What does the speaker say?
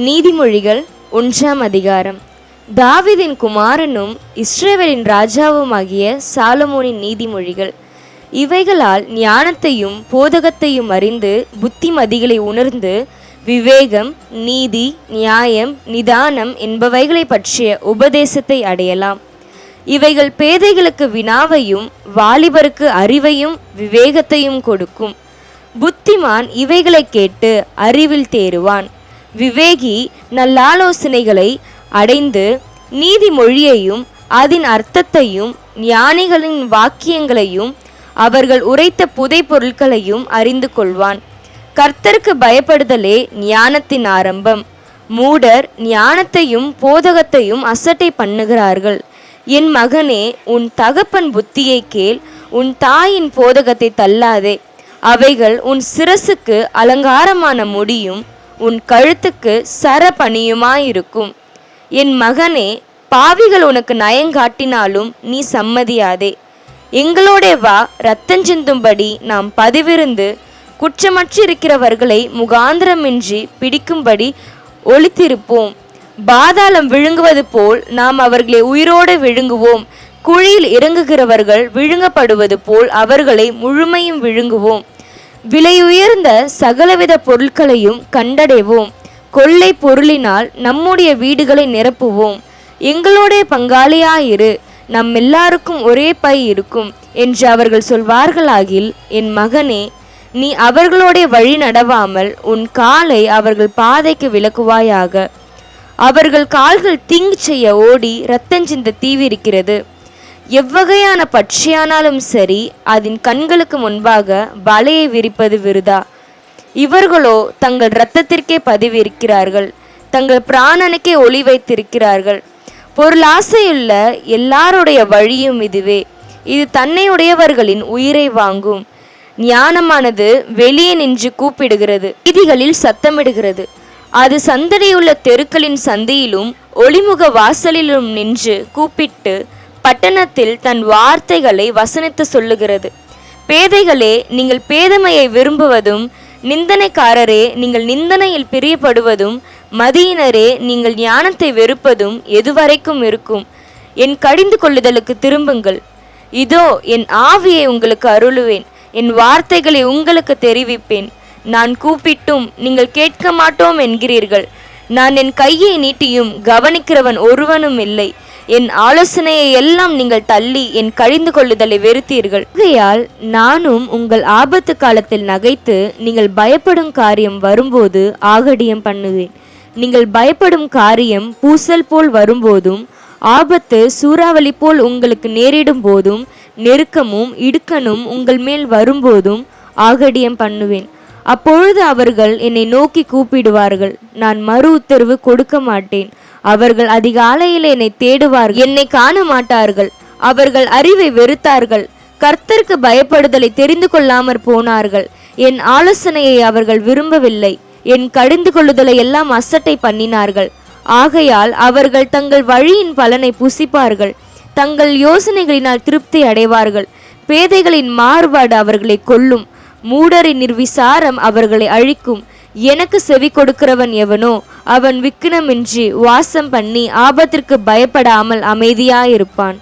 நீதிமொழிகள் 1ஆம் அதிகாரம். தாவீதின் குமாரனும் இஸ்ரவேலின் ராஜாவுமாகிய சாலமோனின் நீதிமொழிகள். இவைகளால் ஞானத்தையும் போதகத்தையும் அறிந்து புத்திமதிகளை உணர்ந்து விவேகம், நீதி, நியாயம், நிதானம் என்பவைகளை பற்றிய உபதேசத்தை அடையலாம். இவைகள் பேதைகளுக்கு வினாவையும் வாலிபருக்கு அறிவையும் விவேகத்தையும் கொடுக்கும். புத்திமான் இவைகளை கேட்டு அறிவில் தேறுவான். விவேகி நல்லாலோசனைகளை அடைந்து நீதிமொழியையும் அதன் அர்த்தத்தையும் ஞானிகளின் வாக்கியங்களையும் அவர்கள் உரைத்த புதை பொருட்களையும் அறிந்து கொள்வான். கர்த்தருக்கு பயப்படுதலே ஞானத்தின் ஆரம்பம். மூடர் ஞானத்தையும் போதகத்தையும் அசட்டை பண்ணுகிறார்கள். என் மகனே, உன் தகப்பன் புத்தியை கேள், உன் தாயின் போதகத்தை தள்ளாதே. அவைகள் உன் சிரசுக்கு அலங்காரமான முடியும், உன் கழுத்துக்கு சரபணியுமாயிருக்கும். என் மகனே, பாவிகள் உனக்கு நயங்காட்டினாலும் நீ சம்மதியாதே. எங்களோடே வா, இரத்தஞ்சிந்தும்படி நாம் பதிவிருந்து குற்றமற்றிருக்கிறவர்களை முகாந்திரமின்றி பிடிக்கும்படி ஒளித்திருப்போம். பாதாளம் விழுங்குவது போல் நாம் அவர்களை உயிரோடு விழுங்குவோம். குழியில் இறங்குகிறவர்கள் விழுங்கப்படுவது போல் அவர்களை முழுமையும் விழுங்குவோம். விலையுயர்ந்த சகலவித பொருட்களையும் கண்டடைவோம். கொள்ளை பொருளினால் நம்முடைய வீடுகளை நிரப்புவோம். எங்களோடைய பங்காளியாயிரு, நம் எல்லாருக்கும் ஒரே பை இருக்கும் என்று அவர்கள் சொல்வார்களாகில், என் மகனே, நீ அவர்களுடைய வழி நடவாமல் உன் காலை அவர்கள் பாதைக்கு விலக்குவாயாக. அவர்கள் கால்கள் தீங்கு செய்ய ஓடி இரத்தஞ்சிந்த தீவிரிக்கிறது. எவ்வகையான பட்சியானாலும் சரி, அதன் கண்களுக்கு முன்பாக வலையை விரிப்பது விருதா. இவர்களோ தங்கள் இரத்தத்திற்கே பதிவிருக்கிறார்கள், தங்கள் பிராணனுக்கே ஒளி வைத்திருக்கிறார்கள். பொருளாசையுள்ள எல்லாருடைய வழியும் இதுவே, இது தன்னையுடையவர்களின் உயிரை வாங்கும். ஞானமானது வெளியே நின்று கூப்பிடுகிறது, வீதிகளில் சத்தமிடுகிறது. அது சந்தடியுள்ள தெருக்களின் சந்தியிலும் ஒளிமுக வாசலிலும் நின்று கூப்பிட்டு பட்டணத்தில் தன் வார்த்தைகளை வசனித்து சொல்லுகிறது. பேதைகளே, நீங்கள் பேதமையை விரும்புவதும், நிந்தனைக்காரரே, நீங்கள் நிந்தனையில் பிரியப்படுவதும், மதியினரே, நீங்கள் ஞானத்தை வெறுப்பதும் எதுவரைக்கும் இருக்கும்? என் கடிந்து கொள்ளுதலுக்கு திரும்புங்கள். இதோ என் ஆவியை உங்களுக்கு அருளுவேன், என் வார்த்தைகளை உங்களுக்கு தெரிவிப்பேன். நான் கூப்பிட்டும் நீங்கள் கேட்க மாட்டோம் என்கிறீர்கள். நான் என் கையை நீட்டியும் கவனிக்கிறவன் ஒருவனும் இல்லை. என் ஆலோசனையை எல்லாம் நீங்கள் தள்ளி என் கழிந்து கொள்ளுதலை வெறுத்தீர்கள். ஆகையால் நானும் உங்கள் ஆபத்து காலத்தில் நகைத்து நீங்கள் பயப்படும் காரியம் வரும்போது ஆகடியம் பண்ணுவேன். நீங்கள் பயப்படும் காரியம் பூசல் போல் வரும்போதும், ஆபத்து சூறாவளி போல் உங்களுக்கு நேரிடும் போதும், நெருக்கமும் இடுக்கணும் உங்கள் மேல் வரும்போதும் ஆகடியம் பண்ணுவேன். அப்பொழுது அவர்கள் என்னை நோக்கி கூப்பிடுவார்கள், நான் மறு உத்தரவு கொடுக்க மாட்டேன். அவர்கள் அதிகாலையில் என்னை தேடுவார்கள், என்னை காண மாட்டார்கள். அவர்கள் அறிவை வெறுத்தார்கள், கர்த்தருக்கு பயப்படுதலை தெரிந்து கொள்ளாமற் போனார்கள். என் ஆலோசனையை அவர்கள் விரும்பவில்லை, என் கடிந்து கொள்ளுதலை எல்லாம் அசட்டை பண்ணினார்கள். ஆகையால் அவர்கள் தங்கள் வழியின் பலனை புசிப்பார்கள், தங்கள் யோசனைகளினால் திருப்தி அடைவார்கள். பேதைகளின் மாறுபாடு அவர்களை கொல்லும், மூடரின் நிர்விசாரம் அவர்களை அழிக்கும். எனக்கு செவி கொடுக்கிறவன் எவனோ அவன் விக்கினமின்றி வாசம் பண்ணி ஆபத்திற்கு பயப்படாமல் அமைதியாயிருப்பான்.